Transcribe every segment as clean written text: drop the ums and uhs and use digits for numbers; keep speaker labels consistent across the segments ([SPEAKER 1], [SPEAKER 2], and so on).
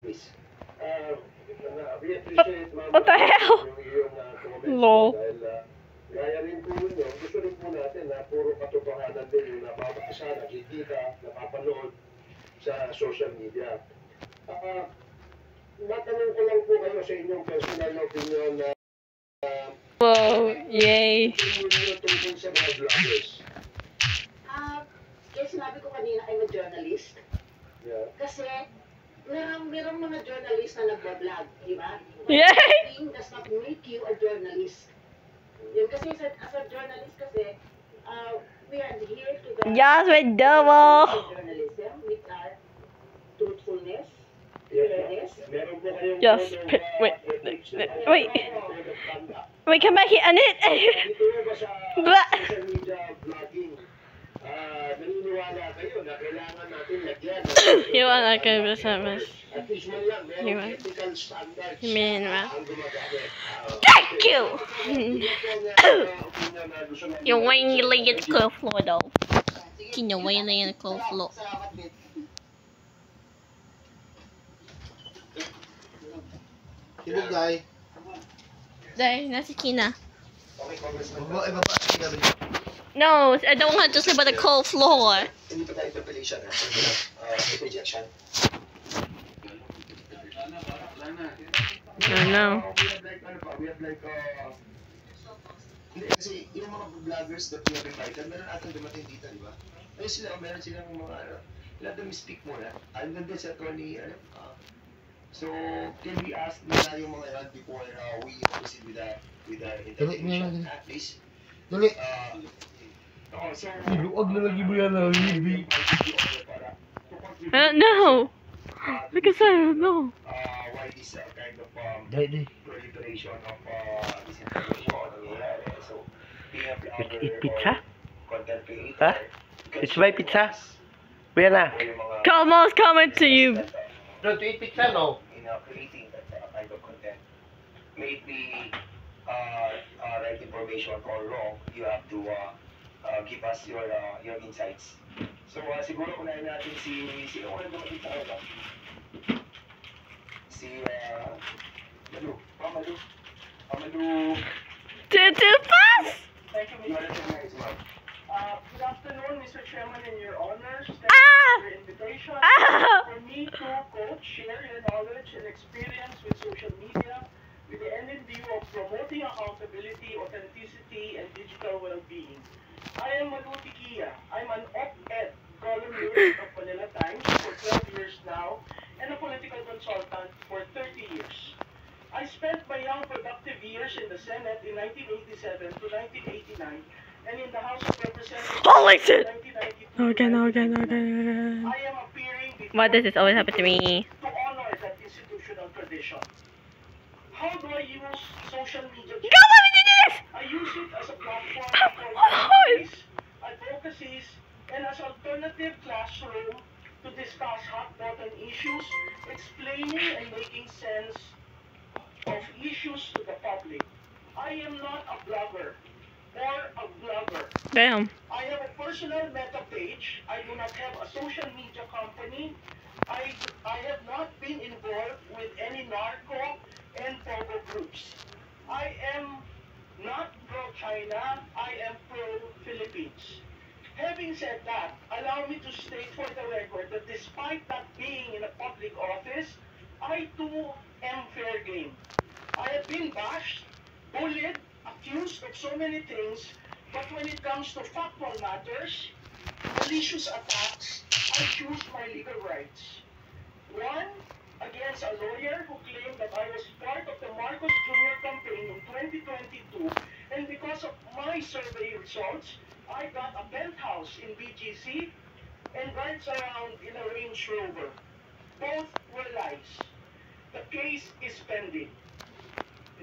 [SPEAKER 1] What the hell? Lol.
[SPEAKER 2] Gaya rin po ninyo, gusto rin po natin na puro katotohanan din yung napapakasa, nakikita, napapanood sa social media. Matanong ko lang po kayo sa inyong personal opinion na
[SPEAKER 1] Whoa, yay.
[SPEAKER 2] tungkol sa mga vloggers.
[SPEAKER 3] Kaya sinabi ko kanina, I'm a journalist.
[SPEAKER 2] Yeah.
[SPEAKER 3] Kasi, merong mga journalist na nagbablog, di ba?
[SPEAKER 1] Yay!
[SPEAKER 3] Blogging does not make you a journalist. Yun kasi, as a journalist kasi, we are here to the
[SPEAKER 1] Yes, with double.
[SPEAKER 3] journalism with our truthfulness, fairness.
[SPEAKER 2] Meron po kayong
[SPEAKER 1] Yes. Wait. Wait, come back here.
[SPEAKER 2] Dito ba sa
[SPEAKER 1] Blah.
[SPEAKER 2] social media vlogging, naniniwala kayo na kailangan natin lagyan
[SPEAKER 1] You want like a business?
[SPEAKER 2] at least man lang,
[SPEAKER 1] You
[SPEAKER 2] merong
[SPEAKER 1] want?
[SPEAKER 2] ethical standards
[SPEAKER 1] You mean what?
[SPEAKER 2] ang gumagamit.
[SPEAKER 1] Thank you.
[SPEAKER 2] Yung
[SPEAKER 1] Yung way you lay in the cold floor though. Yung way you lay in the cold floor.
[SPEAKER 3] Salamat din.
[SPEAKER 4] Ibugay.
[SPEAKER 1] There, nasa Kina.
[SPEAKER 2] Okay, Congressman.
[SPEAKER 4] Ibaba.
[SPEAKER 1] No, I don't want to sleep on the cold floor.
[SPEAKER 2] Hindi pa tayo interpellation, rejection.
[SPEAKER 1] I know.
[SPEAKER 2] We have like, hindi, kasi yung mga vloggers that we have invited, meron atang dumating dito, di ba? Ayun sila, meron silang mga, let them speak muna. Ang ganda si attorney, so, can we ask nila yung mga yan before we proceed with the interpretation? Please.
[SPEAKER 4] Dali.
[SPEAKER 2] So,
[SPEAKER 4] Luwag na lagi mo yan.
[SPEAKER 1] No. Because I don't know.
[SPEAKER 2] why this kind of
[SPEAKER 4] Dali.
[SPEAKER 2] proliferation of disinformation nangyayari. So, being a blogger
[SPEAKER 4] Eat pizza?
[SPEAKER 2] or content creator,
[SPEAKER 4] Huh? It's my pizza. Kuya na.
[SPEAKER 2] o yung mga
[SPEAKER 1] Almost coming to you.
[SPEAKER 4] No, to eat pizza, no?
[SPEAKER 2] in creating that kind of content. May it be right information or wrong, you have to give us your insights. So, siguro kunahin natin sino ko lang dumating sa akin. Si Malu. Malu.
[SPEAKER 1] Too fast.
[SPEAKER 5] Thank you,
[SPEAKER 2] You
[SPEAKER 5] Mr.
[SPEAKER 2] are recognized, ma'am.
[SPEAKER 5] Good afternoon, Mr. Chairman and your honors. Thank
[SPEAKER 1] Ah!
[SPEAKER 5] you for your invitation.
[SPEAKER 1] Ah!
[SPEAKER 5] For me to coach, share your knowledge and experience with social media with the end in view of promoting accountability, authenticity, and digital well-being. I am Maluti Kia. I'm an op-ed columnist of Manila Times for 12 years now and a political consultant for 30 years. I spent my young productive years in the Senate in 1987 to 1989 and in the House of Representatives
[SPEAKER 1] Holy shit!
[SPEAKER 5] 1992 to
[SPEAKER 1] Okay.
[SPEAKER 5] 1999. I am appearing before
[SPEAKER 1] Why does this always happen to me?
[SPEAKER 5] to honor that institutional tradition. How do I use social media?
[SPEAKER 1] Go, let me do this!
[SPEAKER 5] I use it as a platform
[SPEAKER 1] Oh,
[SPEAKER 5] for
[SPEAKER 1] my
[SPEAKER 5] communities, advocacies, and as alternative classroom to discuss hot-button issues, explaining and making sense of issues to the public. I am not a blogger or a vlogger.
[SPEAKER 1] Damn.
[SPEAKER 5] I have a personal meta page. I do not have a social media company. I have not been involved with any narco and pogo groups. I am not pro-China. I am pro-Philippines. Having said that, allow me to state for the record that despite not being in a public office, I too am fair game. I have been bashed, bullied, accused of so many things, but when it comes to factual matters, malicious attacks, I choose my legal rights. One, against a lawyer who claimed that I was part of the Marcos Jr. campaign in 2022, and because of my survey results, I got a penthouse in BGC and rides around in a Range Rover. Both were lies. The case is pending.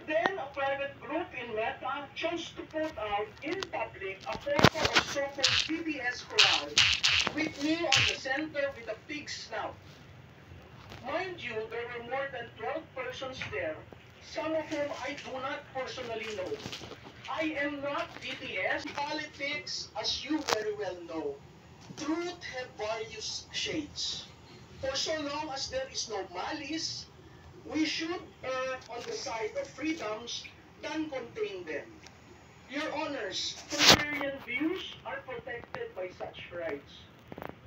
[SPEAKER 5] Then a private group in Meta chose to put out in public a photo of so-called BBS crowd with me on the center with a pig snout. Mind you, there were more than 12 persons there, some of whom I do not personally know. I am not BBS. Politics, as you very well know, truth have various shades. For so long as there is no malice, we should err on the side of freedoms than contain them. Your Honors, contrarian views are protected by such rights.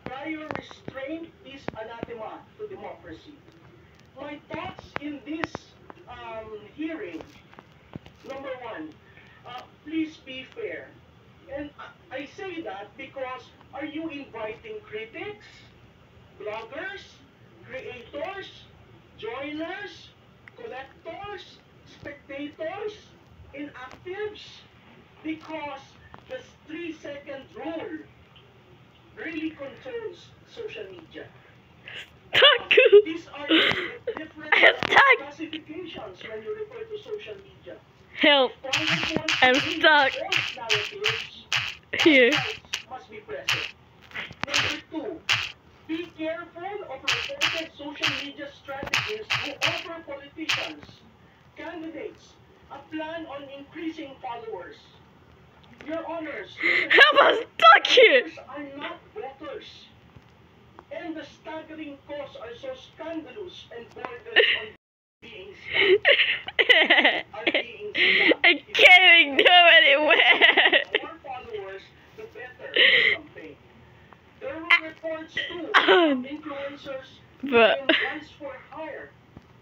[SPEAKER 5] Prior restraint is anathema to democracy. My thoughts in this hearing, number one, please be fair. And I say that because are you inviting critics, bloggers, creators, joiners, collectors, spectators, inactives? Because the 3-second rule really controls social media.
[SPEAKER 1] Stuck.
[SPEAKER 5] These are different
[SPEAKER 1] I'm stuck.
[SPEAKER 5] classifications when you refer to social media.
[SPEAKER 1] Help.
[SPEAKER 5] Congress wants
[SPEAKER 1] I'm
[SPEAKER 5] to bring
[SPEAKER 1] stuck.
[SPEAKER 5] false narratives,
[SPEAKER 1] Here.
[SPEAKER 5] rights must be present. Number two, be careful of reported social media strategies to offer politicians, candidates, a plan on increasing followers. Your Honors,
[SPEAKER 1] I'm stuck here.
[SPEAKER 5] voters are not voters. And the staggering costs are so scandalous and borders on being scammed.
[SPEAKER 1] I can't go anywhere.
[SPEAKER 5] The more followers, the better the campaign. There were reports too of influencers
[SPEAKER 1] But
[SPEAKER 5] being once for hire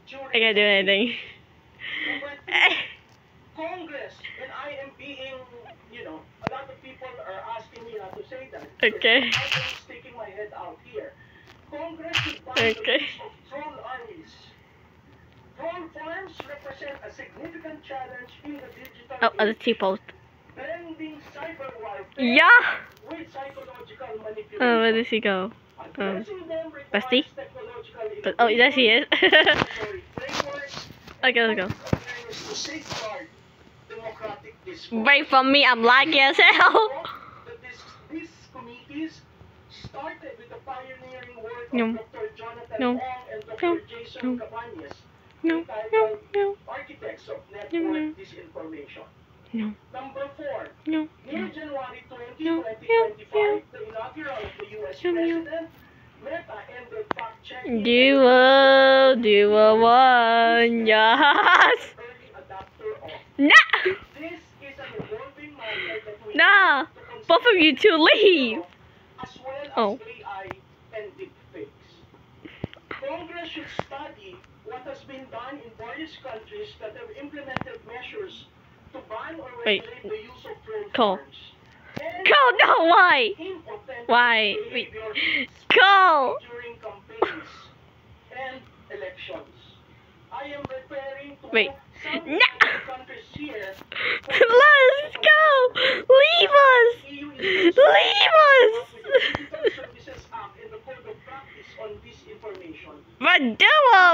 [SPEAKER 5] during
[SPEAKER 1] I can't do anything.
[SPEAKER 5] Number two, Congress, and I am being, a lot of people are asking me not to say that.
[SPEAKER 1] Okay.
[SPEAKER 5] I am sticking my head out here. Congress should ban
[SPEAKER 1] Okay.
[SPEAKER 5] the use of troll armies. Troll farms represent a significant challenge in the digital
[SPEAKER 1] Oh, the
[SPEAKER 5] age.
[SPEAKER 1] T-post.
[SPEAKER 5] Blending cyber warfare
[SPEAKER 1] Yeah.
[SPEAKER 5] with psychological manipulation.
[SPEAKER 1] Oh, where does he go?
[SPEAKER 5] Addressing them requires
[SPEAKER 1] Bestie?
[SPEAKER 5] technological
[SPEAKER 1] Oh, there she is.
[SPEAKER 5] regulatory frameworks,
[SPEAKER 1] Okay, let's go.
[SPEAKER 5] awareness to safeguard democratic discourse.
[SPEAKER 1] Right from me, I'm laggy as hell.
[SPEAKER 5] These committees started with the pioneering work
[SPEAKER 1] No.
[SPEAKER 5] of Dr. Jonathan
[SPEAKER 1] No.
[SPEAKER 5] Ong and Dr.
[SPEAKER 1] No.
[SPEAKER 5] Jason
[SPEAKER 1] No.
[SPEAKER 5] Cabañas,
[SPEAKER 1] No,
[SPEAKER 5] entitled
[SPEAKER 1] no,
[SPEAKER 5] Architects of
[SPEAKER 1] No,
[SPEAKER 5] Network
[SPEAKER 1] no.
[SPEAKER 5] Disinformation.
[SPEAKER 1] no,
[SPEAKER 5] Number 4,
[SPEAKER 1] no,
[SPEAKER 5] near January 20,
[SPEAKER 1] No.
[SPEAKER 5] 2025, the inaugural of the U.S.
[SPEAKER 1] No.
[SPEAKER 5] President, Meta ended fact-checking
[SPEAKER 1] Duo 1, yes.
[SPEAKER 5] early adopter of.
[SPEAKER 1] Nah,
[SPEAKER 5] This is an evolving market that we
[SPEAKER 1] nah,
[SPEAKER 5] need to consider
[SPEAKER 1] both of you two leave.
[SPEAKER 5] as well as
[SPEAKER 1] Oh.
[SPEAKER 5] AI and deepfakes. Congress should study what has been done in various countries that have implemented measures to ban or
[SPEAKER 1] Wait.
[SPEAKER 5] regulate the use of troll
[SPEAKER 1] Call.
[SPEAKER 5] farms. And
[SPEAKER 1] Call, no, why?
[SPEAKER 5] impotent
[SPEAKER 1] Why? Wait.
[SPEAKER 5] behavior
[SPEAKER 1] Call.
[SPEAKER 5] during campaigns and elections. I am referring to
[SPEAKER 1] Wait.
[SPEAKER 5] some
[SPEAKER 1] No.
[SPEAKER 5] countries here.
[SPEAKER 1] Let's go. Leave us.
[SPEAKER 5] EU
[SPEAKER 1] Leave us.
[SPEAKER 5] Digital Services Act and the Code of Practice on Disinformation.
[SPEAKER 1] But Duo.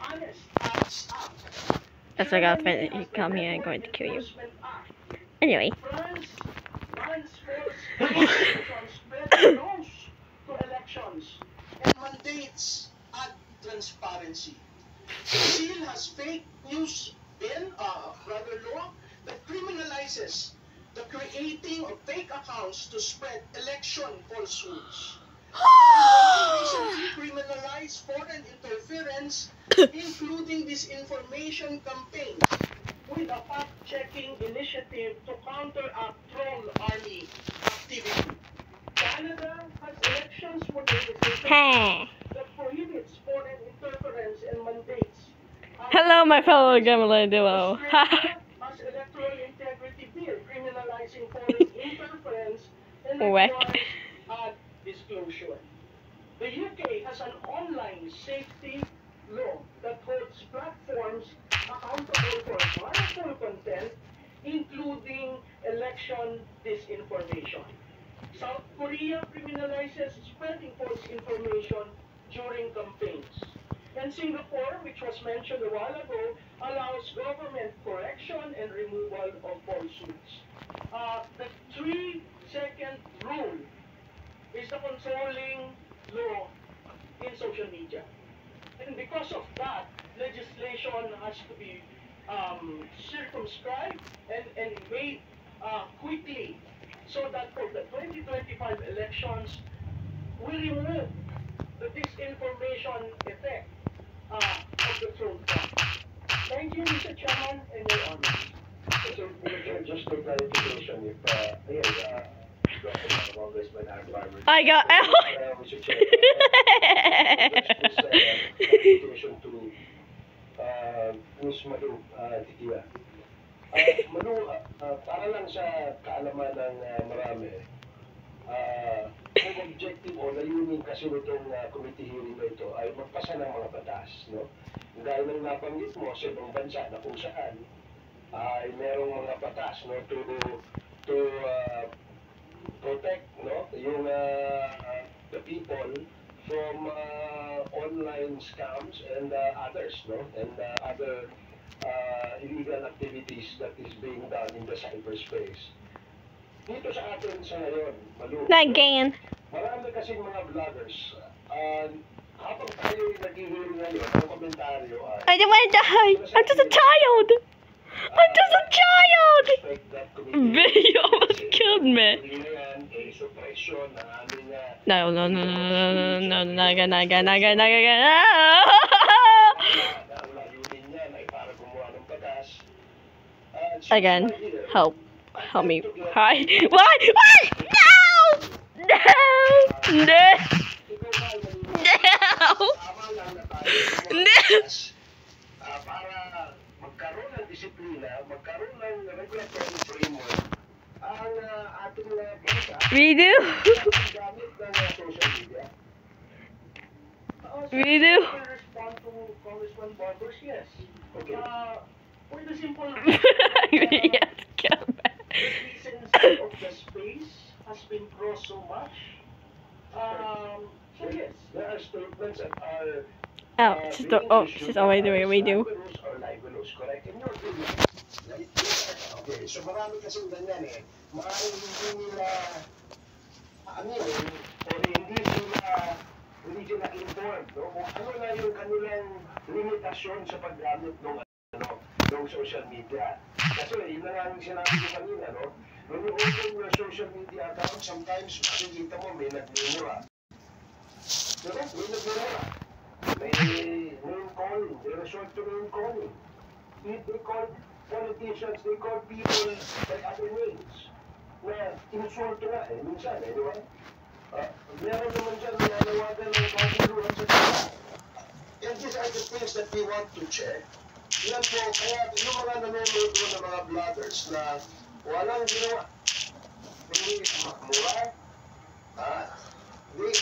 [SPEAKER 5] Honest Acts Act.
[SPEAKER 1] That's my girlfriend. You come here, I'm going to kill you.
[SPEAKER 5] Enforcement Act.
[SPEAKER 1] Anyway.
[SPEAKER 5] France bans false accusations spread news to elections and mandates ad transparency. Brazil has fake news bill, rather law, that criminalizes the creating of fake accounts to spread election falsehoods. Recently criminalized foreign interference, including disinformation campaigns, with a fact-checking initiative to counteract troll army activity. Canada has elections for legislation
[SPEAKER 1] Hey.
[SPEAKER 5] that prohibits foreign interference and mandates.
[SPEAKER 1] Hello, my fellow Gamma Duo.
[SPEAKER 5] Australia has electoral integrity bill criminalizing foreign interference and
[SPEAKER 1] Whack.
[SPEAKER 5] requires ad disclosure. The UK has an online safety law that holds platforms accountable for harmful content, including election disinformation. South Korea criminalizes spreading false information during campaigns. And Singapore, which was mentioned a while ago, allows government correction and removal of falsehoods. The 3-second rule is the controlling law in social media. And because of that, legislation has to be circumscribed and made quickly so that for the 2025 elections, we remove the disinformation effect of the Trump Card. Thank you, Mr. Chairman, and Your Honor.
[SPEAKER 2] So, just for clarification, if, Congressman Art Barber,
[SPEAKER 1] I got out.
[SPEAKER 2] Mr. Chair, clarification to Ms. Malu, Titia. Malu, para lang sa kaalaman ng marami, ang objective o layunin kasi nitong committee hearing na ito ay magpasa ng mga batas, no? Dahil nang nabanggit mo sa ibang bansa na kung saan ay merong mga batas, no, to protect, no, yung the people from online scams and others, no, and other illegal activities that is being done in the cyberspace. Dito sa atin sa ngayon, Malu,
[SPEAKER 1] Not again.
[SPEAKER 2] marami kasing mga vloggers. Habang tayo nag-hearing ngayon, ang komentaryo ay
[SPEAKER 1] I don't want to die. I'm just a child. I'm just a child.
[SPEAKER 2] respect that committee.
[SPEAKER 1] Video almost killed me.
[SPEAKER 2] Hindi na yan, suppression ng aming
[SPEAKER 1] No, no, no, no, no, no, no, naga, naga, naga, naga, naga.
[SPEAKER 2] ang layunin niyan ay para gumawa ng batas.
[SPEAKER 1] Again, help. Help me. Hi. Why? Why? No! No! No! No!
[SPEAKER 2] Tama lang na tayo
[SPEAKER 1] No!
[SPEAKER 2] para magkaroon ng disiplina, magkaroon ng regulatory framework ang ating bansa
[SPEAKER 1] Redo?
[SPEAKER 2] ang gamit ng social media.
[SPEAKER 1] Redo?
[SPEAKER 5] I respond to Congressman Barbers, yes.
[SPEAKER 2] Okay.
[SPEAKER 5] For the simple
[SPEAKER 1] Yes, kill me.
[SPEAKER 5] the decency of the space has been crossed so much. So yes.
[SPEAKER 2] There are statements that are
[SPEAKER 1] Oh, she's already doing a redo.
[SPEAKER 2] libelous or libelous, correct? In your opinion, okay, so marami kasing ganyan eh. Maaaring hindi nila aminin o hindi sila informed, no? Kung ano na yung kanilang limitasyon sa paggamit ng social media. Kasi yun na nga yung sinabi ko kanina, no? When you open your social media account, sometimes makikita mo may nagmumura. Diba? May nagmumura. May name calling. They resort to name calling. They call politicians, they call people by other names. Na insulto na eh, minsan eh, di ba? Meron naman dyan nanawagan ng pagkuluhan sa kanya. And these are the things that we want to check. Yan po, kaya yung mga nanonood doon ng mga vloggers na walang ginawa. Hindi makmura. They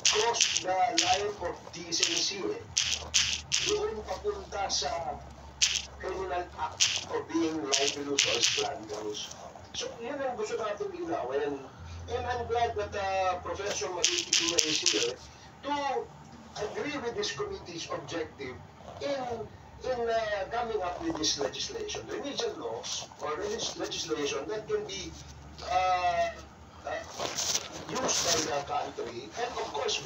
[SPEAKER 2] cross the line of decency. Doon papunta sa criminal act of being libelous or slanderous. So, yun ang gusto natin ilawin. And I'm glad that Professor Magitikia is here to agree with this committee's objective in coming up with this legislation, remedial laws or legislation that can be used by the country, and of course